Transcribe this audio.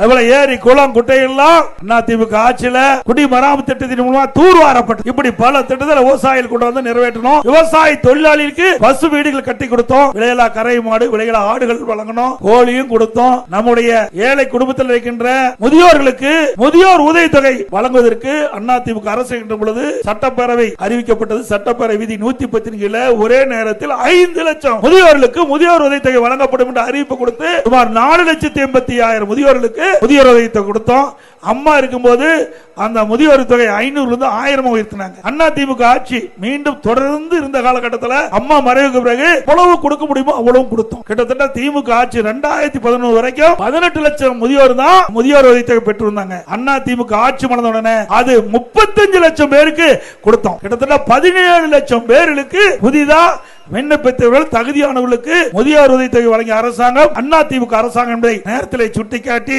அதுபோல ஏரி குளம் குட்டையெல்லாம் அதிமுக ஆட்சியில குடிமராமத்து திட்டத்தின் மூலமா தூர்வாரப்பட்டு இப்படி பல திட்டங்களை விவசாயிகள் கொண்டு வந்து நிறைவேற்றணும். விவசாய தொழிலாளிகளுக்கு பசு வீடுகள் கட்டி கொடுத்தோம். விலையில்லா கரை மாடு, விலையில்லா ஆடுகள் வழங்கணும். கோழியும் கொடுத்தோம். நம்முடைய ஏழை குடும்பத்தில் இருக்கின்ற முதியோர்களுக்கு முதியோர் உதவித்தொகை வழங்குவதற்கு அதிமுக அரசு இருக்கின்ற பொழுது சட்டப்பேரவை அறிவிக்கப்பட்டது. சட்டப்பேரவை விதி 110 கீழ ஒரே நேரத்தில் 5 லட்சம் முதியோர்களுக்கு முதியோர் உதவித்தொகை வழங்கப்படும் என்று அறிவிப்பு கொடுத்து சுமார் 4,80,000 முதியோர்களுக்கு முதியோர் உதவித்தொகை கொடுத்தோம். அம்மா இருக்கும்போது அந்த முதியோர் தொகை 500 இருந்து 1000 உயர்த்தினாங்க. அதிமுக ஆட்சி மீண்டும் தொடர்ந்து இருந்த காலகட்டத்தில் அம்மா மறைவுக்கு பிறகு எவ்வளவு கொடுக்க முடியுமோ அவ்வளவு கொடுத்தோம். கிட்டத்தட்ட திமுக ஆட்சி 2011 வரைக்கும் 18 லட்சம் முதியோர் தான் முதியோர் உதவித்தொகை பெற்றிருந்தாங்க. அதிமுக ஆட்சி மலர்ந்த உடனே அது 35 லட்சம் பேருக்கு கொடுத்தோம். கிட்டத்தட்ட 17 லட்சம் பேருக்கு புதிதா விண்ணப்பித்தவர்கள் தகுதியானவர்களுக்கு முதியோர் உதவித்தொகை வழங்கிய அரசாங்கம் அதிமுக அரசாங்கம் என்பதை நேரத்தில் சுட்டிக்காட்டி